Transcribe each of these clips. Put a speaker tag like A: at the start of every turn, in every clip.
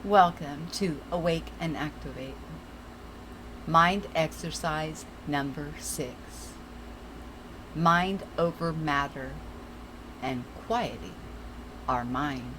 A: Welcome to Awake and Activate. Mind exercise number 6. Mind over matter and quieting our mind.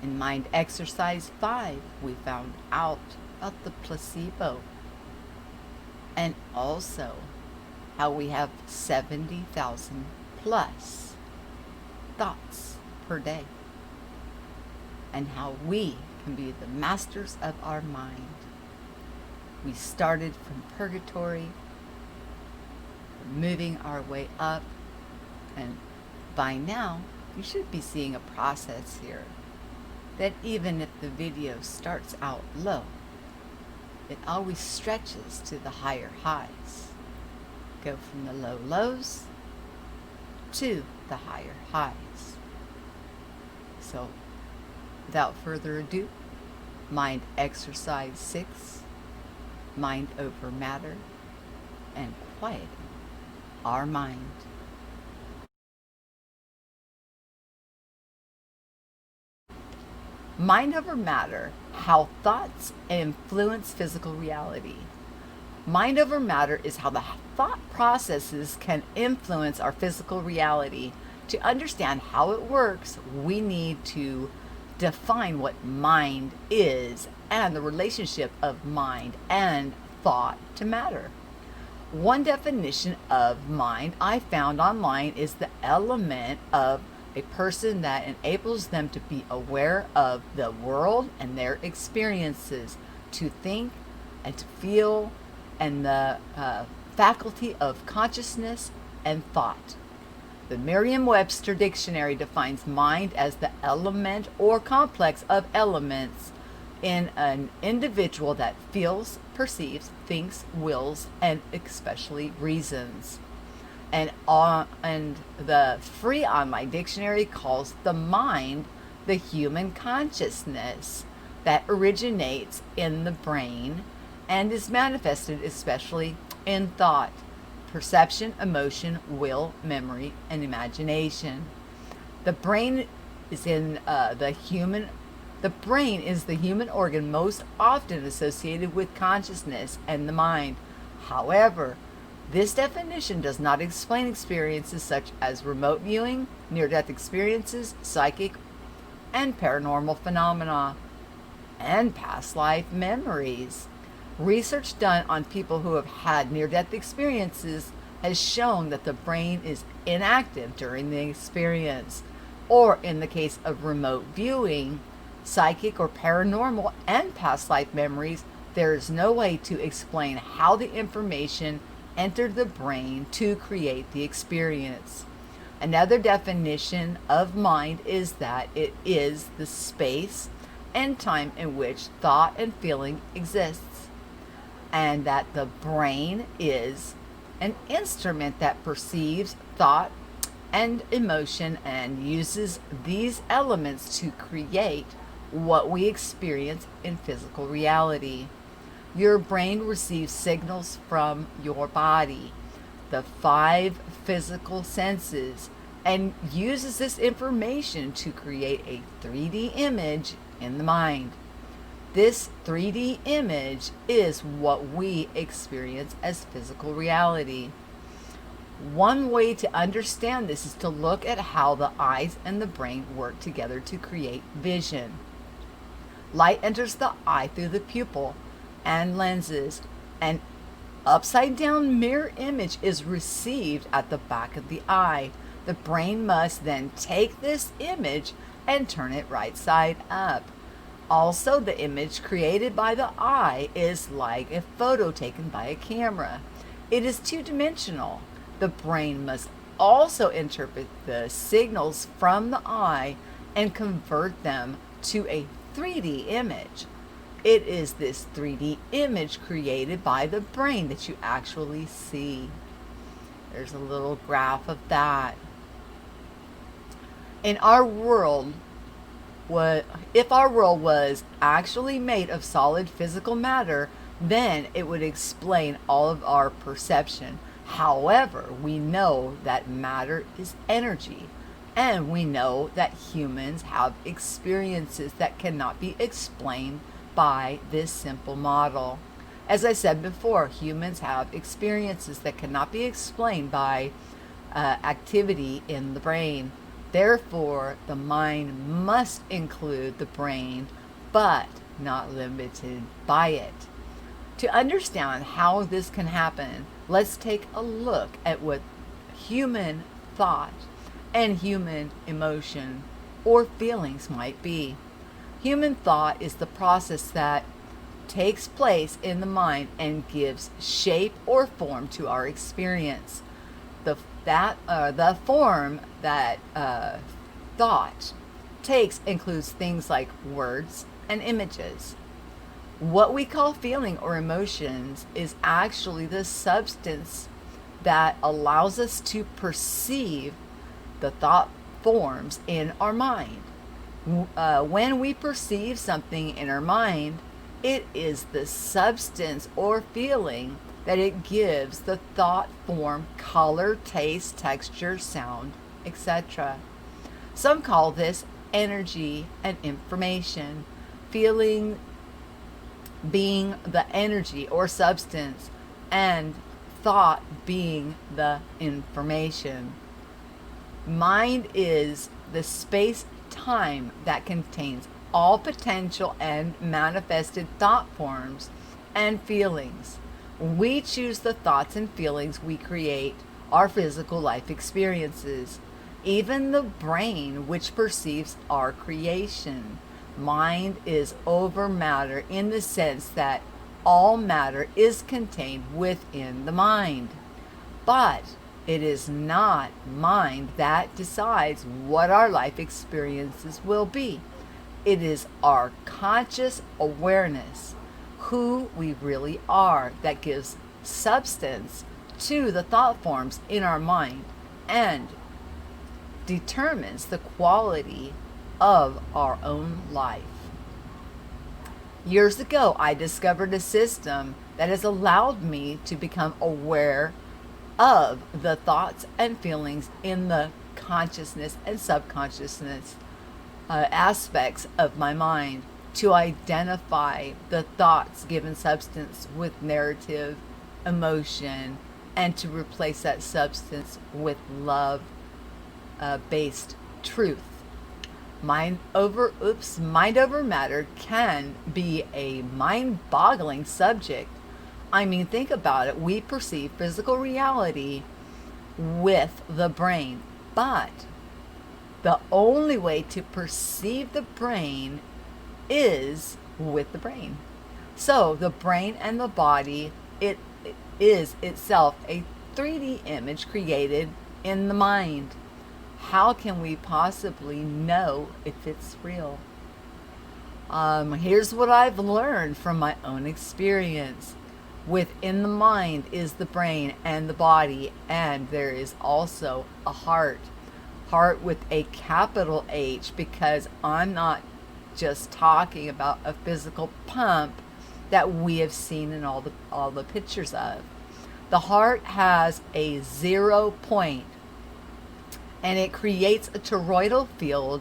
A: In mind exercise 5, we found out about the placebo and also how we have 70,000 plus thoughts per day, and how we can be the masters of our mind. We started from purgatory, moving our way up, and by now you should be seeing a process here that even if the video starts out low, it always stretches to the higher highs. Go from the low lows to the higher highs. So without further ado, mind exercise 6, mind over matter and quieting our mind. Mind over matter, how thoughts influence physical reality. Mind over matter is how the thought processes can influence our physical reality. To understand how it works, we need to define what mind is and the relationship of mind and thought to matter. One definition of mind I found online is the element of a person that enables them to be aware of the world and their experiences, to think and to feel, and the faculty of consciousness and thought. The Merriam-Webster Dictionary defines mind as the element or complex of elements in an individual that feels, perceives, thinks, wills, and especially reasons. And the free online dictionary calls the mind the human consciousness that originates in the brain and is manifested especially in thought, perception, emotion, will, memory, and imagination. The brain is the brain is the human organ most often associated with consciousness and the mind. However, this definition does not explain experiences such as remote viewing, near-death experiences, psychic and paranormal phenomena, and past life memories. Research done on people who have had near-death experiences has shown that the brain is inactive during the experience, or in the case of remote viewing, psychic or paranormal, and past life memories, there is no way to explain how the information entered the brain to create the experience. Another definition of mind is that it is the space and time in which thought and feeling exists, and that the brain is an instrument that perceives thought and emotion and uses these elements to create what we experience in physical reality. Your brain receives signals from your body, the 5 physical senses, and uses this information to create a 3D image in the mind. This 3D image is what we experience as physical reality. One way to understand this is to look at how the eyes and the brain work together to create vision. Light enters the eye through the pupil and lenses. An upside down mirror image is received at the back of the eye. The brain must then take this image and turn it right side up. Also, the image created by the eye is like a photo taken by a camera. It is two-dimensional. The brain must also interpret the signals from the eye and convert them to a 3D image. It is this 3D image created by the brain that you actually see. There's a little graph of that. In our world, if our world was actually made of solid physical matter, then it would explain all of our perception. However, we know that matter is energy, And we know that humans have experiences that cannot be explained by this simple model. As I said before, humans have experiences that cannot be explained by activity in the brain. Therefore, the mind must include the brain, but not limited by it. To understand how this can happen, let's take a look at what human thought and human emotion or feelings might be. Human thought is the process that takes place in the mind and gives shape or form to our experience. The form that thought takes includes things like words and images. What we call feeling or emotions is actually the substance that allows us to perceive the thought forms in our mind. When we perceive something in our mind, it is the substance or feeling that it gives the thought form color, taste, texture, sound, etc. Some call this energy and information, feeling being the energy or substance, and thought being the information. Mind is the space-time that contains all potential and manifested thought forms and feelings. We choose the thoughts and feelings we create our physical life experiences, even the brain which perceives our creation. Mind is over matter in the sense that all matter is contained within the mind. But it is not mind that decides what our life experiences will be. It is our conscious awareness, who we really are, that gives substance to the thought forms in our mind and determines the quality of our own life. Years ago, I discovered a system that has allowed me to become aware of the thoughts and feelings in the consciousness and subconsciousness aspects of my mind, to identify the thoughts given substance with narrative, emotion, and to replace that substance with love based truth. Mind over matter can be a mind-boggling subject. I mean, think about it. We perceive physical reality with the brain, but the only way to perceive the brain is with the brain. So the brain and the body, it is itself a 3D image created in the mind. How can we possibly know if it's real? Here's what I've learned from my own experience. Within the mind is the brain and the body, and there is also a heart. Heart with a capital H, because I'm not just talking about a physical pump that we have seen in all the pictures of. The heart has a 0 point, and it creates a toroidal field,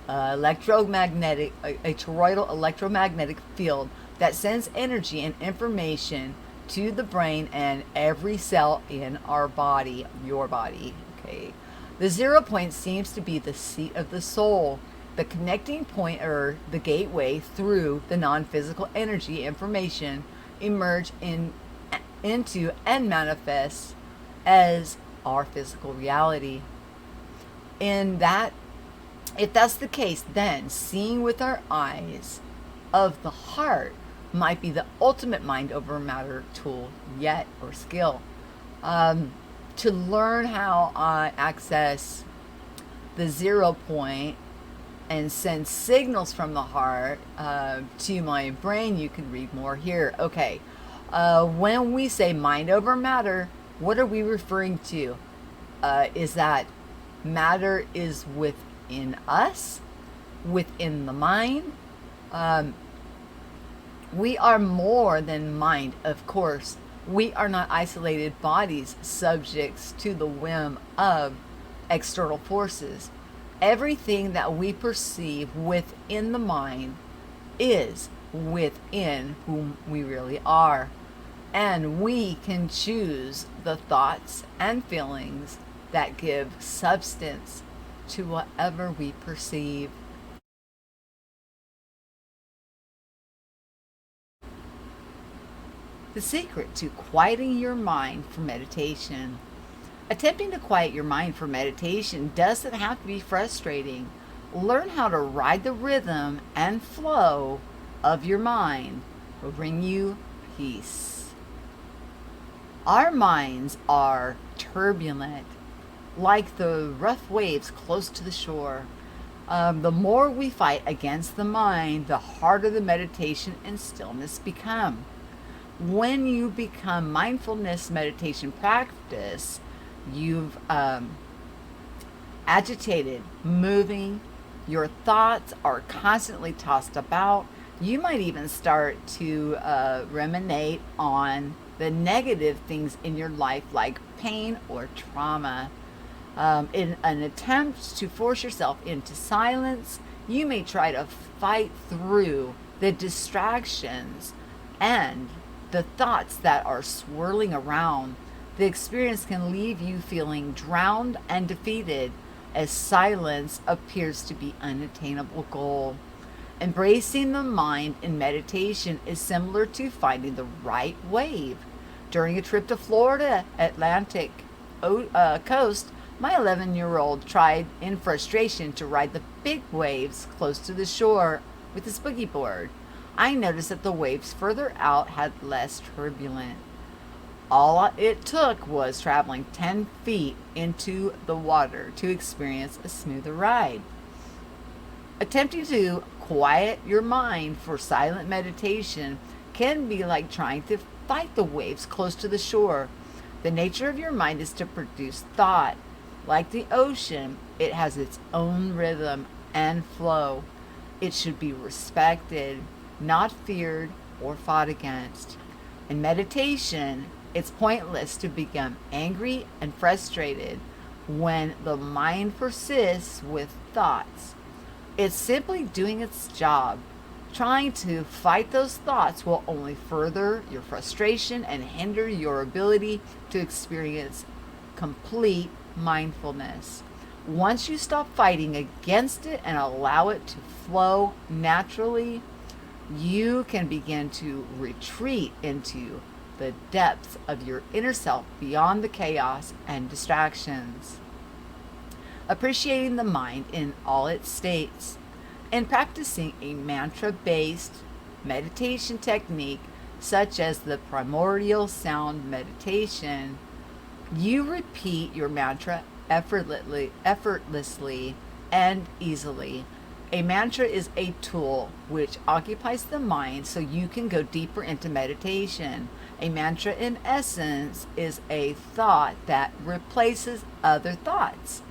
A: a toroidal electromagnetic field that sends energy and information to the brain and every cell in our body, your body. Okay, the 0 point seems to be the seat of the soul, the connecting point, or the gateway through the non-physical energy information emerge into and manifests as our physical reality. In that, if that's the case, then seeing with our eyes of the heart might be the ultimate mind over matter tool yet, or skill. To learn how I access the 0 point and send signals from the heart to my brain, you can read more here. Okay, when we say mind over matter, what are we referring to? Is that matter is within us, within the mind? We are more than mind, of course. We are not isolated bodies subjects to the whim of external forces. Everything that we perceive within the mind is within whom we really are. And we can choose the thoughts and feelings that give substance to whatever we perceive. The secret to quieting your mind for meditation. Attempting to quiet your mind for meditation doesn't have to be frustrating. Learn how to ride the rhythm and flow of your mind will bring you peace. Our minds are turbulent, like the rough waves close to the shore. The more we fight against the mind, the harder the meditation and stillness become. When you become mindfulness meditation practice, you've agitated, moving, your thoughts are constantly tossed about. You might even start to ruminate on the negative things in your life, like pain or trauma. In an attempt to force yourself into silence, you may try to fight through the distractions and the thoughts that are swirling around. The experience can leave you feeling drowned and defeated, as silence appears to be an unattainable goal. Embracing the mind in meditation is similar to finding the right wave. During a trip to Florida Atlantic coast, my 11-year-old tried in frustration to ride the big waves close to the shore with his boogie board. I noticed that the waves further out had less turbulence. All it took was traveling 10 feet into the water to experience a smoother ride. Attempting to quiet your mind for silent meditation can be like trying to fight the waves close to the shore. The nature of your mind is to produce thought. Like the ocean, it has its own rhythm and flow. It should be respected, not feared or fought against. In meditation, it's pointless to become angry and frustrated when the mind persists with thoughts. It's simply doing its job. Trying to fight those thoughts will only further your frustration and hinder your ability to experience complete mindfulness. Once you stop fighting against it and allow it to flow naturally, you can begin to retreat into the depths of your inner self beyond the chaos and distractions. Appreciating the mind in all its states. In practicing a mantra-based meditation technique, such as the primordial sound meditation, you repeat your mantra effortlessly and easily. A mantra is a tool which occupies the mind so you can go deeper into meditation. A mantra, in essence, is a thought that replaces other thoughts.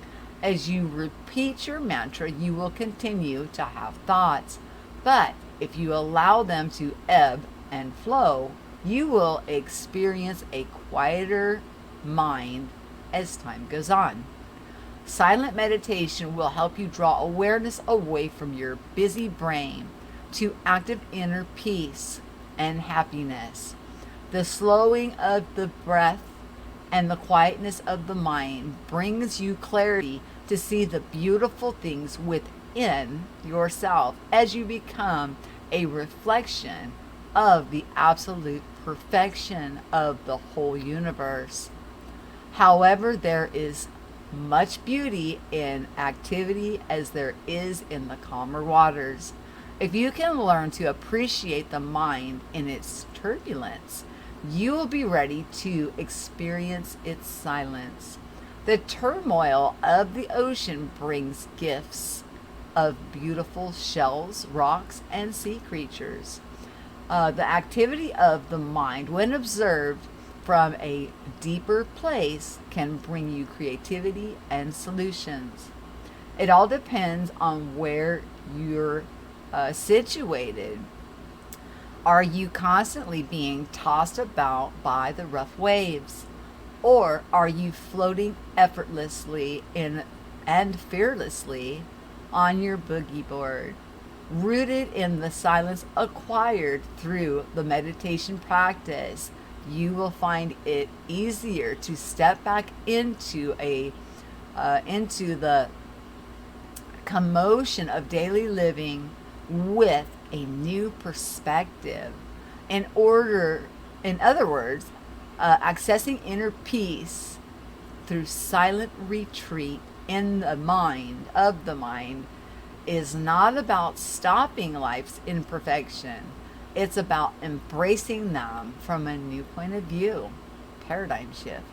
A: As you repeat your mantra, you will continue to have thoughts. But if you allow them to ebb and flow, you will experience a quieter mind as time goes on. Silent meditation will help you draw awareness away from your busy brain to active inner peace and happiness. The slowing of the breath and the quietness of the mind brings you clarity to see the beautiful things within yourself as you become a reflection of the absolute perfection of the whole universe. However, there is much beauty in activity as there is in the calmer waters. If you can learn to appreciate the mind in its turbulence, you will be ready to experience its silence. The turmoil of the ocean brings gifts of beautiful shells, rocks, and sea creatures. The activity of the mind, when observed from a deeper place, can bring you creativity and solutions. It all depends on where you're situated. Are you constantly being tossed about by the rough waves? Or are you floating effortlessly in and fearlessly on your boogie board. Rooted in the silence acquired through the meditation practice, you will find it easier to step back into the commotion of daily living with a new perspective. In other words, accessing inner peace through silent retreat in the mind is not about stopping life's imperfection. It's about embracing them from a new point of view, paradigm shift.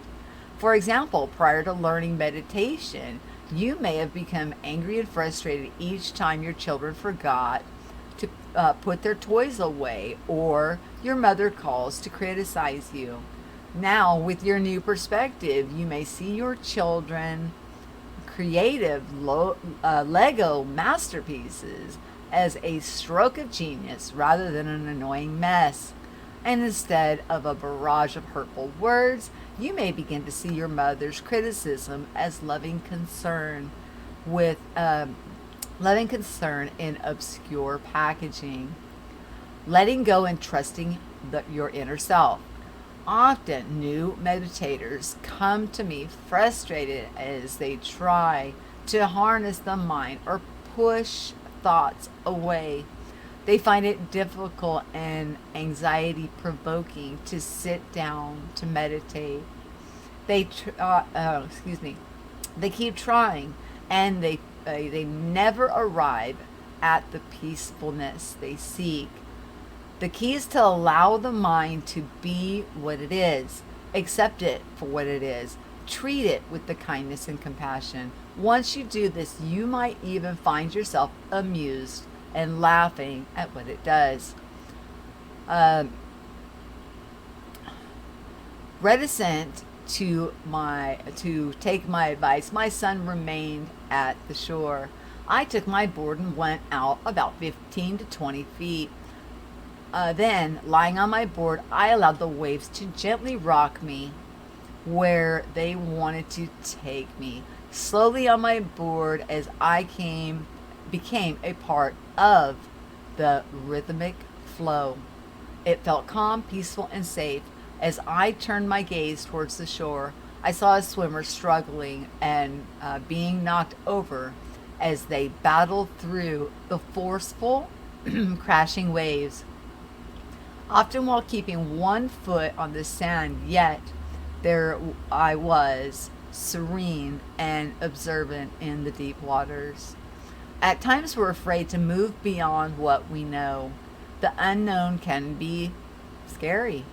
A: For example, prior to learning meditation, you may have become angry and frustrated each time your children forgot to put their toys away, or your mother calls to criticize you. Now, with your new perspective, you may see your children creative Lego masterpieces as a stroke of genius rather than an annoying mess. And instead of a barrage of hurtful words, you may begin to see your mother's criticism as loving concern in obscure packaging. Letting go and trusting your inner self. Often, new meditators come to me frustrated as they try to harness the mind or push thoughts away. They find it difficult and anxiety provoking to sit down to meditate. They keep trying, and they never arrive at the peacefulness they seek. The key is to allow the mind to be what it is, accept it for what it is, treat it with the kindness and compassion. Once you do this, you might even find yourself amused and laughing at what it does. Reticent to take my advice, my son remained at the shore. I took my board and went out about 15 to 20 feet. Then, lying on my board, I allowed the waves to gently rock me where they wanted to take me. Slowly on my board as I became a part of the rhythmic flow. It felt calm, peaceful, and safe. As I turned my gaze towards the shore, I saw a swimmer struggling and being knocked over as they battled through the forceful, crashing waves. Often while keeping one foot on the sand, yet there I was, serene and observant in the deep waters. At times we're afraid to move beyond what we know. The unknown can be scary.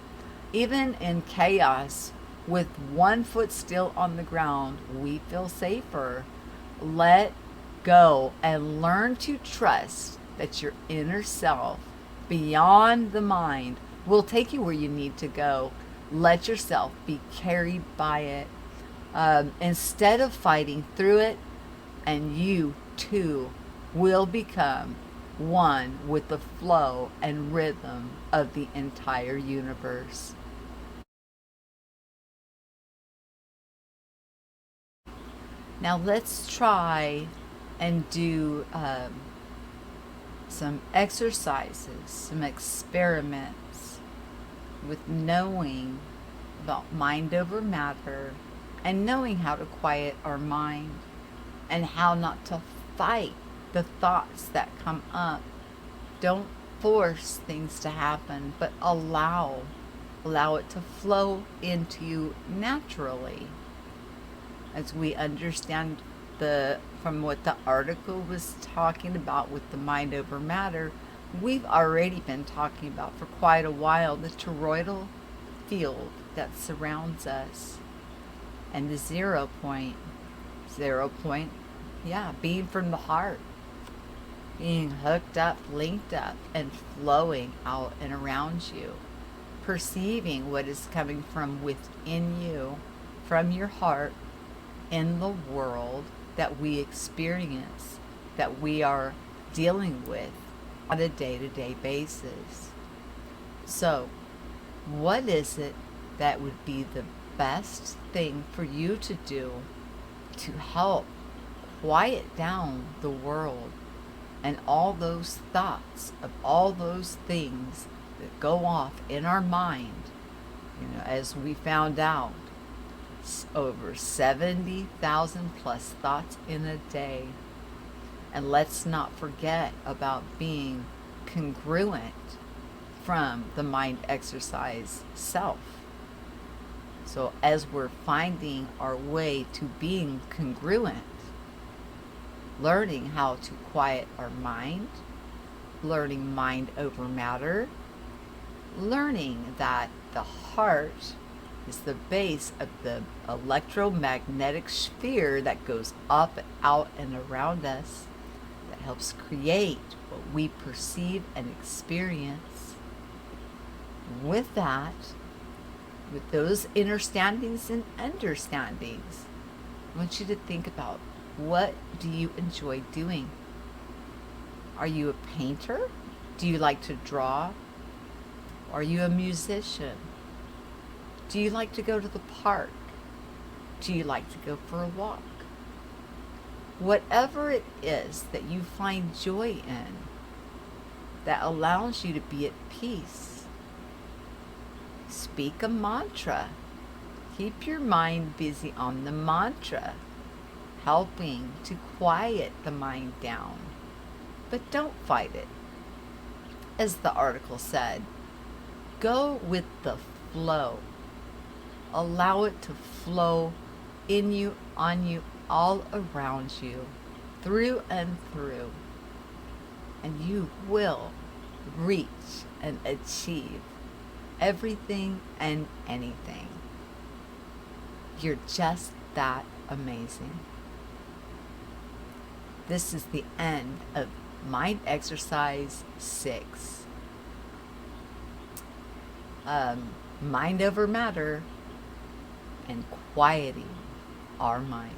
A: Even in chaos, with one foot still on the ground, we feel safer. Let go and learn to trust that your inner self, beyond the mind, will take you where you need to go. Let yourself be carried by it instead of fighting through it, and you too will become one with the flow and rhythm of the entire universe. Now let's try and do some exercises, some experiments with knowing about mind over matter and knowing how to quiet our mind and how not to fight the thoughts that come up. Don't force things to happen, but allow it to flow into you naturally. As we understand from what the article was talking about with the mind over matter, we've already been talking about for quite a while the toroidal field that surrounds us and the 0 point, being from the heart, being hooked up, linked up, and flowing out and around you, perceiving what is coming from within you, from your heart, in the world that we experience, that we are dealing with on a day-to-day basis. So, what is it that would be the best thing for you to do to help quiet down the world and all those thoughts of all those things that go off in our mind. As we found out, over 70,000 plus thoughts in a day. And let's not forget about being congruent from the mind exercise self. So as we're finding our way to being congruent, learning how to quiet our mind, learning mind over matter, learning that the heart is the base of the electromagnetic sphere that goes up and out and around us, that helps create what we perceive and experience. With that, with those understandings and understandings, I want you to think about, what do you enjoy doing? Are you a painter? Do you like to draw? Are you a musician? Do you like to go to the park? Do you like to go for a walk? Whatever it is that you find joy in, that allows you to be at peace, speak a mantra. Keep your mind busy on the mantra, helping to quiet the mind down. But don't fight it. As the article said, go with the flow. Allow it to flow in you, on you, all around you, through and through. And you will reach and achieve everything and anything. You're just that amazing. This is the end of Mind Exercise 6. Mind over matter and quieting our minds.